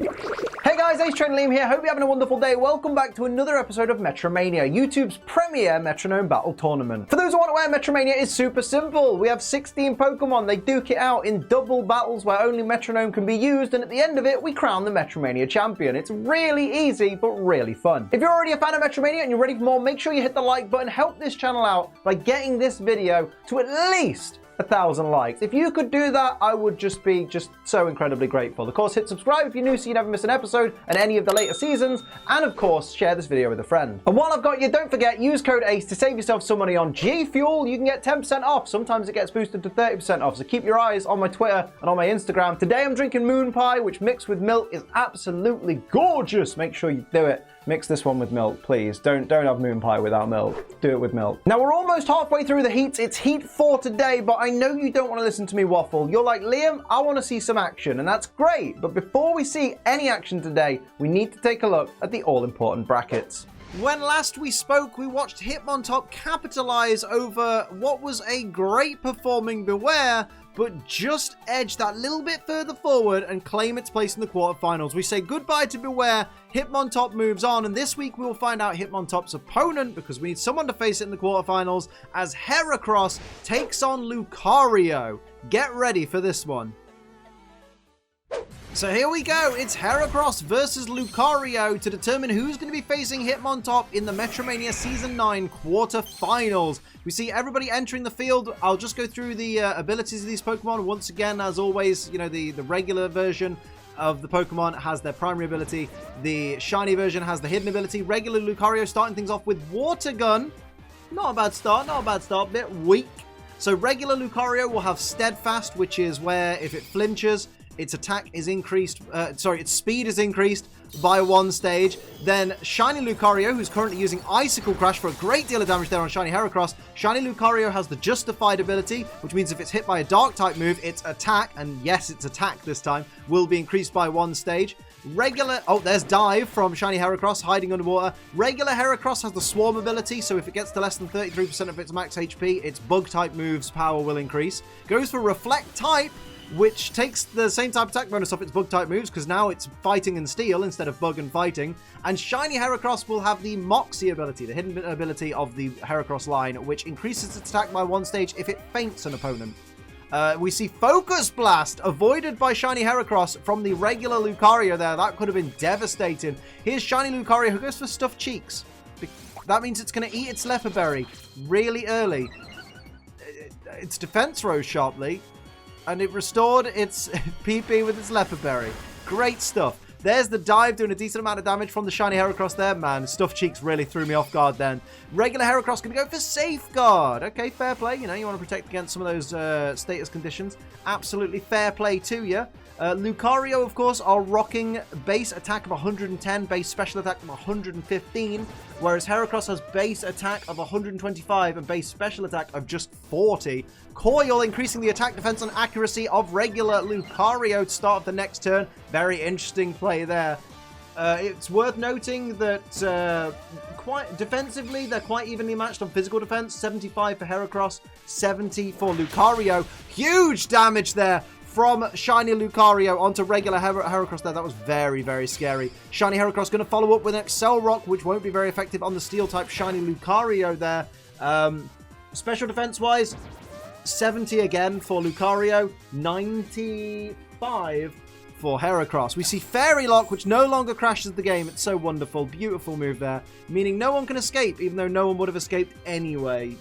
Hey guys, Liam here. Hope you're having a wonderful day. Welcome back to another episode of MetroMania, YouTube's premier Metronome Battle Tournament. For those who aren't aware, MetroMania is super simple. We have 16 Pokemon. They duke it out in double battles where only Metronome can be used, and at the end of it, we crown the MetroMania Champion. It's really easy, but really fun. If you're already a fan of MetroMania and you're ready for more, make sure you hit the like button. Help this channel out by getting this video to at least 1,000 likes. If you could do that, I would just be so incredibly grateful. Of course, hit subscribe if you're new so you never miss an episode and any of the later seasons, and of course, share this video with a friend. And while I've got you, don't forget, use code ACE to save yourself some money on G Fuel. You can get 10% off. Sometimes it gets boosted to 30% off, so keep your eyes on my Twitter and on my Instagram. Today I'm drinking Moon Pie, which mixed with milk is absolutely gorgeous. Make sure you do it. Mix this one with milk, please. Don't have Moon Pie without milk. Do it with milk. Now, we're almost halfway through the heats. It's Heat 4 today, but I know you don't want to listen to me waffle. You're like, Liam, I want to see some action, and that's great. But before we see any action today, we need to take a look at the all-important brackets. When last we spoke, we watched Hitmontop capitalize over what was a great performing Bewear, but just edge that little bit further forward and claim its place in the quarterfinals. We say goodbye to Bewear, Hitmontop moves on, and this week we will find out Hitmontop's opponent, because we need someone to face it in the quarterfinals, as Heracross takes on Lucario. Get ready for this one. So here we go, it's Heracross versus Lucario to determine who's going to be facing Hitmontop in the Metromania Season 9 quarterfinals. We see everybody entering the field. I'll just go through the abilities of these Pokemon. Once again, as always, you know, the regular version of the Pokemon has their primary ability. The shiny version has the hidden ability. Regular Lucario starting things off with Water Gun. Not a bad start, bit weak. So regular Lucario will have Steadfast, which is where if it flinches, its attack is increased, its speed is increased by 1 stage. Then Shiny Lucario, who's currently using Icicle Crash for a great deal of damage there on Shiny Heracross. Shiny Lucario has the Justified ability, which means if it's hit by a Dark-type move, its attack, and yes, its attack this time, will be increased by 1 stage. There's Dive from Shiny Heracross, hiding underwater. Regular Heracross has the Swarm ability, so if it gets to less than 33% of its max HP, its Bug-type move's power will increase. Goes for Reflect type, which takes the same type attack bonus off its Bug-type moves, because now it's Fighting and Steel instead of Bug and Fighting. And Shiny Heracross will have the Moxie ability, the hidden ability of the Heracross line, which increases its attack by 1 stage if it feints an opponent. We see Focus Blast avoided by Shiny Heracross from the regular Lucario there. That could have been devastating. Here's Shiny Lucario, who goes for Stuffed Cheeks. That means it's going to eat its Leopard Berry really early. Its defense rose sharply, and it restored its PP with its Leopard Berry. Great stuff. There's the dive, doing a decent amount of damage from the Shiny Heracross there. Man, Stuffed Cheeks really threw me off guard then. Regular Heracross going to go for Safeguard. Okay, fair play. You know, you want to protect against some of those status conditions. Absolutely fair play to you. Lucario, of course, are rocking base attack of 110, base special attack of 115, whereas Heracross has base attack of 125 and base special attack of just 40. Coil increasing the attack, defense, and accuracy of regular Lucario to start the next turn. Very interesting play there. It's worth noting that quite defensively, they're quite evenly matched on physical defense. 75 for Heracross, 70 for Lucario. Huge damage there from Shiny Lucario onto regular Heracross there. That was very, very scary. Shiny Heracross going to follow up with an Excel Rock, which won't be very effective on the Steel-type Shiny Lucario there. Special defense-wise, 70 again for Lucario, 95 for Heracross. We see Fairy Lock, which no longer crashes the game. It's so wonderful. Beautiful move there, meaning no one can escape, even though no one would have escaped anyway.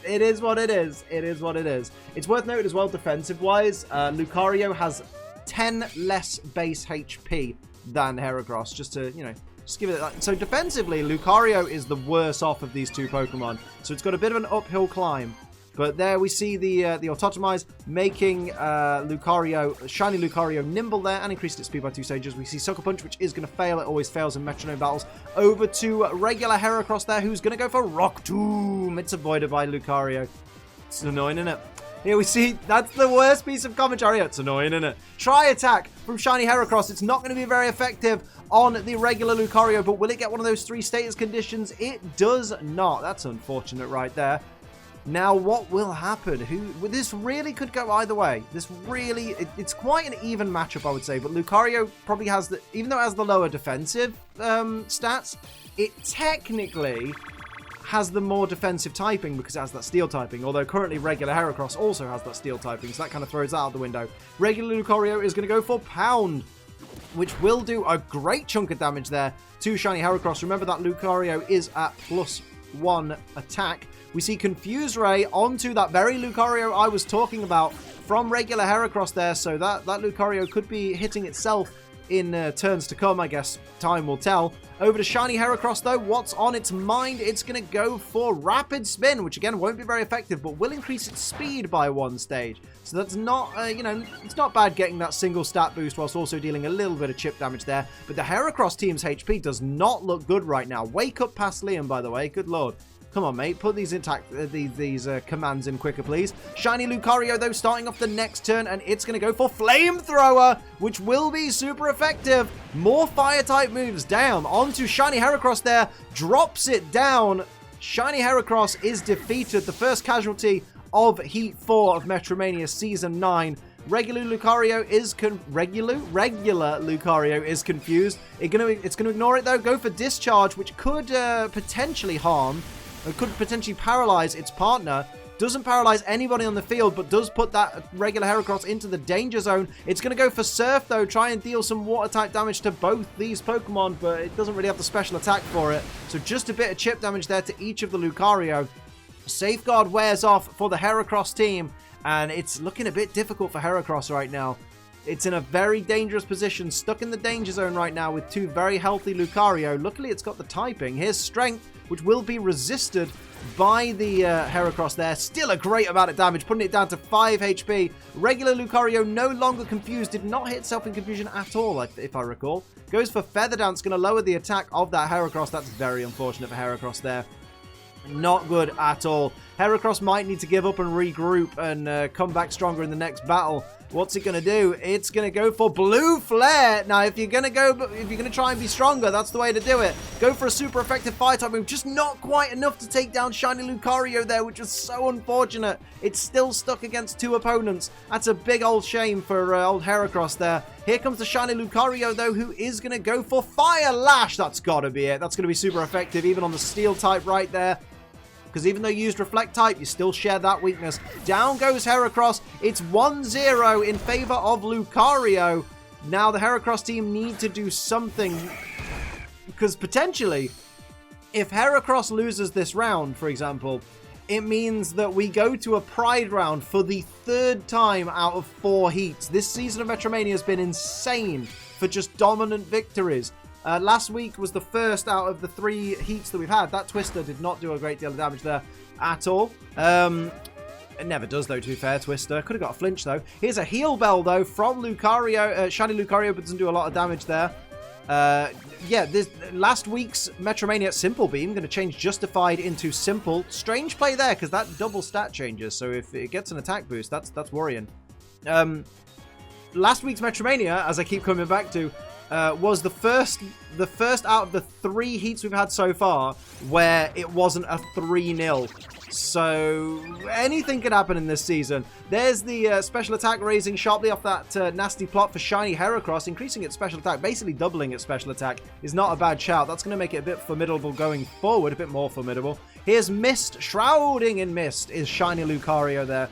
It is what it is. It is what it is. It's worth noting as well, defensive-wise, Lucario has 10 less base HP than Heracross, just to, you know, just give it that. So defensively, Lucario is the worst off of these two Pokemon. So it's got a bit of an uphill climb. But there we see the Autotomize making Shiny Lucario nimble there and increased its speed by 2 stages. We see Sucker Punch, which is going to fail. It always fails in Metronome battles. Over to regular Heracross there, who's going to go for Rock Tomb. It's avoided by Lucario. It's annoying, isn't it? Here we see, that's the worst piece of commentary. It's annoying, isn't it? Try Attack from Shiny Heracross. It's not going to be very effective on the regular Lucario, but will it get one of those 3 status conditions? It does not. That's unfortunate right there. Now, what will happen? This really could go either way. This really, it's quite an even matchup, I would say. But Lucario probably has the, even though it has the lower defensive stats, it technically has the more defensive typing because it has that steel typing. Although currently regular Heracross also has that steel typing, so that kind of throws that out the window. Regular Lucario is going to go for Pound, which will do a great chunk of damage there to Shiny Heracross. Remember that Lucario is at +1 attack. We see Confuse Ray onto that very Lucario I was talking about from regular Heracross there. So that Lucario could be hitting itself in turns to come, I guess. Time will tell. Over to Shiny Heracross, though. What's on its mind? It's going to go for Rapid Spin, which, again, won't be very effective, but will increase its speed by 1 stage. So that's not, you know, it's not bad getting that single stat boost whilst also dealing a little bit of chip damage there. But the Heracross team's HP does not look good right now. Wake up past Liam, by the way. Good lord. Come on, mate. Put these commands in quicker, please. Shiny Lucario, though, starting off the next turn, and it's going to go for Flamethrower, which will be super effective. More Fire-type moves down onto Shiny Heracross there. Drops it down. Shiny Heracross is defeated. The first casualty of Heat 4 of Metromania Season 9. Regular Lucario is regular Lucario is confused. It's going to ignore it, though. Go for Discharge, which could potentially harm. It could potentially paralyze its partner. Doesn't paralyze anybody on the field, but does put that regular Heracross into the danger zone. It's going to go for Surf, though. Try and deal some water-type damage to both these Pokemon, but it doesn't really have the special attack for it. So just a bit of chip damage there to each of the Lucario. Safeguard wears off for the Heracross team, and it's looking a bit difficult for Heracross right now. It's in a very dangerous position, stuck in the danger zone right now with 2 very healthy Lucario. Luckily, it's got the typing. Here's Strength, which will be resisted by the Heracross there. Still a great amount of damage, putting it down to 5 HP. Regular Lucario no longer confused, did not hit itself in confusion at all, if I recall. Goes for Feather Dance, going to lower the attack of that Heracross. That's very unfortunate for Heracross there. Not good at all. Heracross might need to give up and regroup and come back stronger in the next battle. What's it going to do? It's going to go for Blue Flare. Now, if you're going to try and be stronger, that's the way to do it. Go for a super effective Fire-type move. Just not quite enough to take down Shiny Lucario there, which was so unfortunate. It's still stuck against 2 opponents. That's a big old shame for old Heracross there. Here comes the Shiny Lucario, though, who is going to go for Fire Lash. That's got to be it. That's going to be super effective, even on the Steel type right there. Because even though you used Reflect type, you still share that weakness. Down goes Heracross. It's 1-0 in favor of Lucario. Now the Heracross team need to do something. Because potentially, if Heracross loses this round, for example, it means that we go to a Pride round for the 3rd time out of 4 heats. This season of Metromania has been insane for just dominant victories. Last week was the first out of the 3 heats that we've had. That Twister did not do a great deal of damage there at all. It never does, though, to be fair, Twister. Could have got a flinch, though. Here's a Heal Bell, though, from Lucario. Shiny Lucario, but doesn't do a lot of damage there. Yeah, last week's Metromania Simple Beam going to change Justified into Simple. Strange play there, because that double stat changes. So if it gets an attack boost, that's worrying. Last week's Metromania, as I keep coming back to, was the first out of the 3 heats we've had so far where it wasn't a 3-0. So anything could happen in this season. There's the special attack raising sharply off that nasty plot for Shiny Heracross, increasing its special attack, basically doubling its special attack is not a bad shout. That's going to make it a bit formidable going forward, a bit more formidable. Here's Mist, shrouding in Mist is Shiny Lucario there.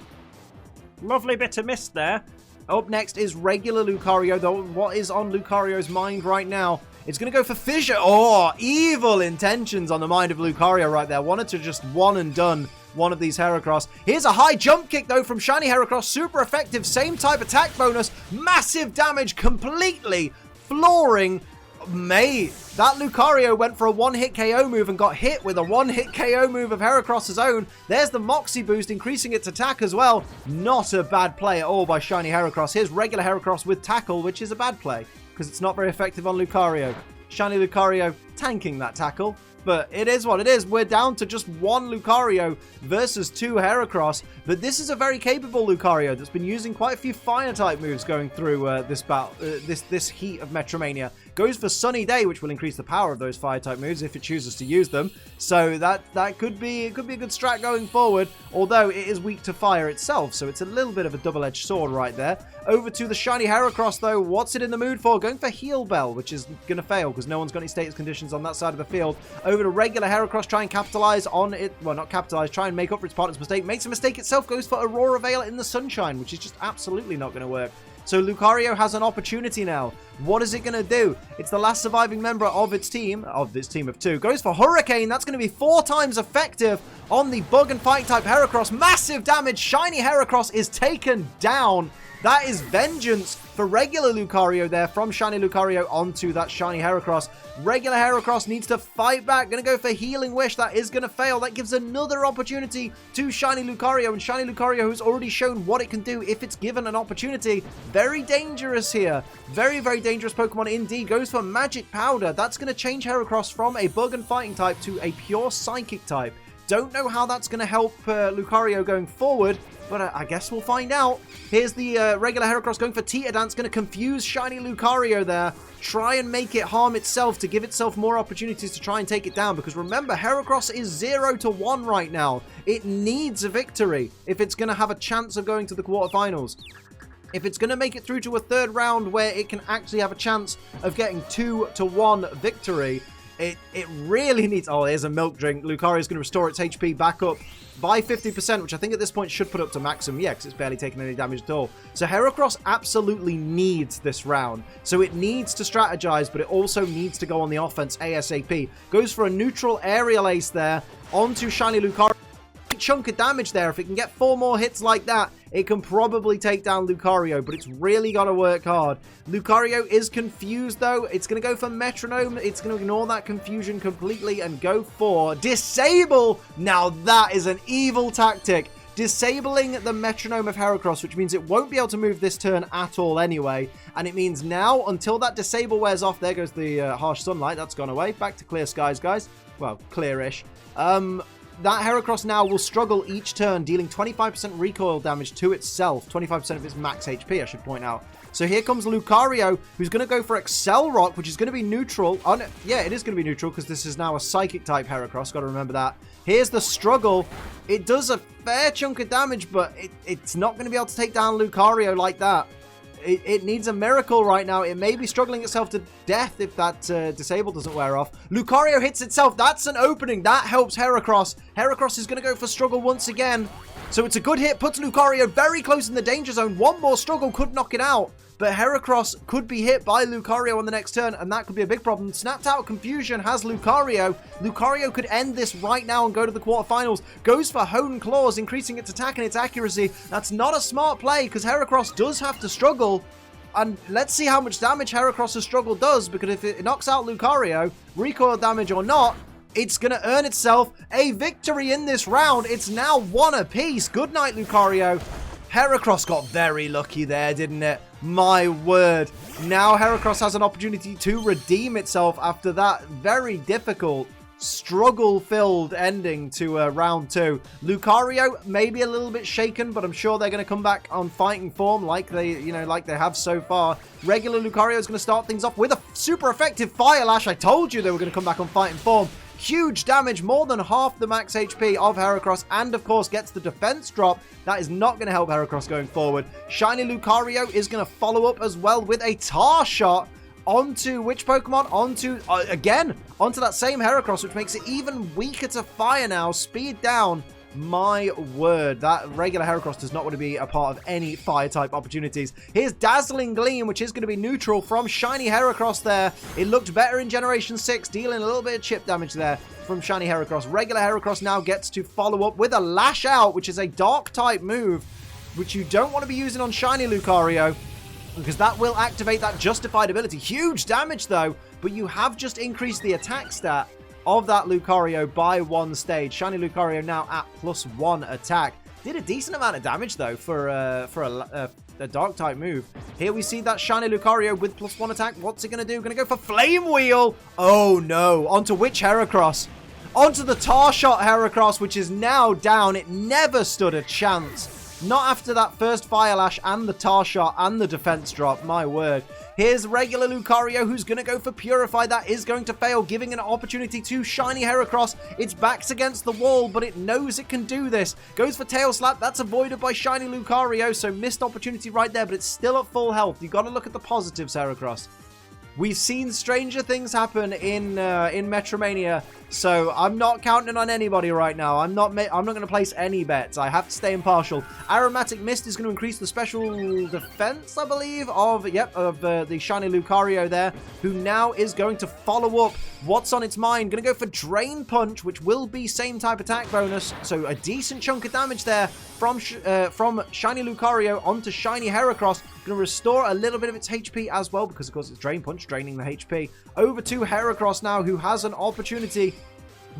Lovely bit of mist there. Up next is regular Lucario, though. What is on Lucario's mind right now? It's going to go for Fissure. Oh, evil intentions on the mind of Lucario right there. Wanted to just one and done one of these Heracross. Here's a high jump kick, though, from Shiny Heracross. Super effective. Same type attack bonus. Massive damage. Completely flooring. Mate, that Lucario went for a 1-hit KO move and got hit with a 1-hit KO move of Heracross's own. There's the Moxie boost, increasing its attack as well. Not a bad play at all by Shiny Heracross. Here's regular Heracross with Tackle, which is a bad play because it's not very effective on Lucario. Shiny Lucario tanking that Tackle. but it is what it is. We're down to just one Lucario versus two Heracross, but this is a very capable Lucario that's been using quite a few fire-type moves going through this battle, this heat of Metromania. Goes for Sunny Day, which will increase the power of those fire-type moves if it chooses to use them. So that could be a good strat going forward, although it is weak to fire itself, so it's a little bit of a double-edged sword right there. Over to the shiny Heracross, though. What's it in the mood for? Going for Heal Bell, which is going to fail because no one's got any status conditions on that side of the field. Over to regular Heracross, try and capitalize on it. Well, not capitalize, try and make up for its partner's mistake. Makes a mistake itself, goes for Aurora Veil in the Sunshine, which is just absolutely not going to work. So Lucario has an opportunity now. What is it going to do? It's the last surviving member of its team, of this team of two. Goes for Hurricane. That's going to be 4 times effective on the Bug and Fight type Heracross. Massive damage. Shiny Heracross is taken down. That is vengeance for regular Lucario there, from shiny Lucario onto that shiny Heracross. Regular Heracross needs to fight back. Going to go for Healing Wish. That is going to fail. That gives another opportunity to shiny Lucario. And shiny Lucario has already shown what it can do if it's given an opportunity. Very dangerous here. Very, very dangerous Pokemon indeed. Goes for Magic Powder. That's going to change Heracross from a Bug and Fighting type to a pure Psychic type. Don't know how that's going to help Lucario going forward, but I guess we'll find out. Here's the regular Heracross going for Teeter Dance. Going to confuse shiny Lucario there. Try and make it harm itself to give itself more opportunities to try and take it down. Because remember, Heracross is 0-1 right now. It needs a victory if it's going to have a chance of going to the quarterfinals. If it's going to make it through to a third round where it can actually have a chance of getting 2-1 victory, it really needs... Oh, here's a milk drink. Lucario is going to restore its HP back up by 50%, which I think at this point should put up to maximum. Yeah, because it's barely taken any damage at all. So Heracross absolutely needs this round. So it needs to strategize, but it also needs to go on the offense ASAP. Goes for a neutral aerial ace there onto shiny Lucario. Chunk of damage there. If it can get 4 more hits like that, it can probably take down Lucario, but it's really got to work hard. Lucario is confused, though. It's going to go for Metronome. It's going to ignore that confusion completely and go for Disable. Now, that is an evil tactic. Disabling the Metronome of Heracross, which means it won't be able to move this turn at all anyway. And it means now, until that Disable wears off, there goes the harsh sunlight. That's gone away. Back to clear skies, guys. Well, clearish. That Heracross now will struggle each turn, dealing 25% recoil damage to itself. 25% of its max HP, I should point out. So here comes Lucario, who's going to go for Excel Rock, which is going to be neutral. Oh, no, yeah, it is going to be neutral because this is now a Psychic-type Heracross. Got to remember that. Here's the struggle. It does a fair chunk of damage, but it's not going to be able to take down Lucario like that. It needs a miracle right now. It may be struggling itself to death if that Disable doesn't wear off. Lucario hits itself. That's an opening. That helps Heracross. Heracross is going to go for struggle once again. So it's a good hit. Puts Lucario very close in the danger zone. One more struggle could knock it out. But Heracross could be hit by Lucario on the next turn, and that could be a big problem. Snapped Out Confusion has Lucario. Lucario could end this right now and go to the quarterfinals. Goes for Hone Claws, increasing its attack and its accuracy. That's not a smart play, because Heracross does have to struggle. And let's see how much damage Heracross's struggle does, because if it knocks out Lucario, recoil damage or not, it's going to earn itself a victory in this round. It's now 1 apiece. Good night, Lucario. Heracross got very lucky there, didn't it? My word. Now Heracross has an opportunity to redeem itself after that very difficult, struggle-filled ending to round 2. Lucario may be a little bit shaken, but I'm sure they're going to come back on fighting form like they have so far. Regular Lucario is going to start things off with a super effective Fire Lash. I told you they were going to come back on fighting form. Huge damage, more than half the max HP of Heracross, and of course gets the defense drop. That is not going to help Heracross going forward. Shiny Lucario is going to follow up as well with a Tar Shot onto which Pokemon? Onto that same Heracross, which makes it even weaker to fire now. Speed down. My word, that regular Heracross does not want to be a part of any fire-type opportunities. Here's Dazzling Gleam, which is going to be neutral from shiny Heracross there. It looked better in Generation 6, dealing a little bit of chip damage there from shiny Heracross. Regular Heracross now gets to follow up with a Lash Out, which is a Dark-type move, which you don't want to be using on shiny Lucario, because that will activate that justified ability. Huge damage, though, but you have just increased the attack stat of that Lucario by 1 stage. Shiny Lucario now at +1 attack. Did a decent amount of damage, though, for a a Dark-type move. Here we see that shiny Lucario with +1 attack. What's it going to do? Going to go for Flame Wheel. Oh, no. Onto which Heracross? Onto the Tar Shot Heracross, which is now down. It never stood a chance. Not after that first Fire Lash and the Tar Shot and the defense drop. My word. Here's regular Lucario, who's going to go for Purify. That is going to fail, giving an opportunity to shiny Heracross. Its back's against the wall, but it knows it can do this. Goes for Tail Slap. That's avoided by shiny Lucario, so missed opportunity right there, but it's still at full health. You've got to look at the positives, Heracross. We've seen stranger things happen in Metromania, so I'm not counting on anybody right now. I'm not going to place any bets. I have to stay impartial. Aromatic Mist is going to increase the special defense, I believe, of the shiny Lucario there, who now is going to follow up what's on its mind. Going to go for Drain Punch, which will be same type attack bonus, so a decent chunk of damage there from shiny Lucario onto shiny Heracross. Going to restore a little bit of its HP as well, because of course it's Drain Punch, draining the HP. Over to Heracross now, who has an opportunity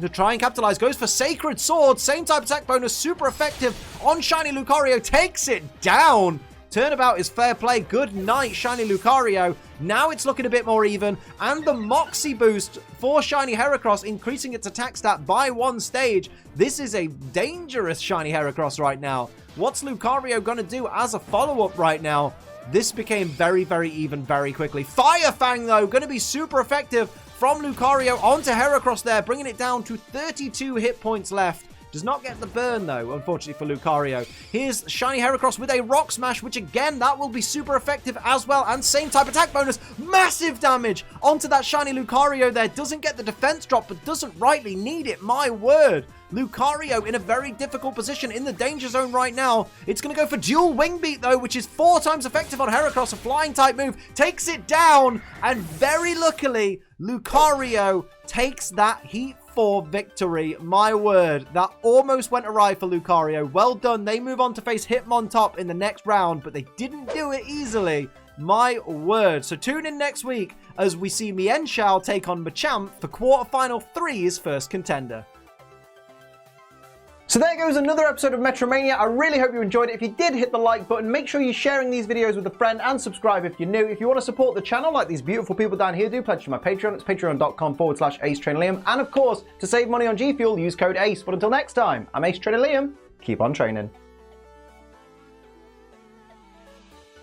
to try and capitalize. Goes for Sacred Sword, same type attack bonus, super effective on shiny Lucario, takes it down. Turnabout is fair play. Good night, shiny Lucario. Now it's looking a bit more even, and the Moxie boost for shiny Heracross, increasing its attack stat by 1 stage. This is a dangerous shiny Heracross right now. What's Lucario going to do as a follow-up right now? This became very, very even very quickly. Fire Fang, though, going to be super effective from Lucario onto Heracross there, bringing it down to 32 hit points left. Does not get the burn, though, unfortunately, for Lucario. Here's shiny Heracross with a Rock Smash, which, again, that will be super effective as well. And same type attack bonus. Massive damage onto that shiny Lucario there. Doesn't get the defense drop, but doesn't rightly need it. My word. Lucario in a very difficult position in the danger zone right now. It's going to go for Dual Wing Beat, though, which is 4 times effective on Heracross. A flying type move. Takes it down. And very luckily, Lucario takes that Heat 4 victory. My word, that almost went awry for Lucario. Well done. They move on to face Hitmontop in the next round, but they didn't do it easily. My word. So tune in next week as we see Mienshao take on Machamp for quarterfinal 3's first contender. So there goes another episode of Metromania. I really hope you enjoyed it. If you did, hit the like button. Make sure you're sharing these videos with a friend and subscribe if you're new. If you want to support the channel like these beautiful people down here do, pledge to my Patreon. It's patreon.com/AceTrainerLiam. And of course, to save money on G Fuel, use code ACE. But until next time, I'm Ace Trainer Liam. Keep on training.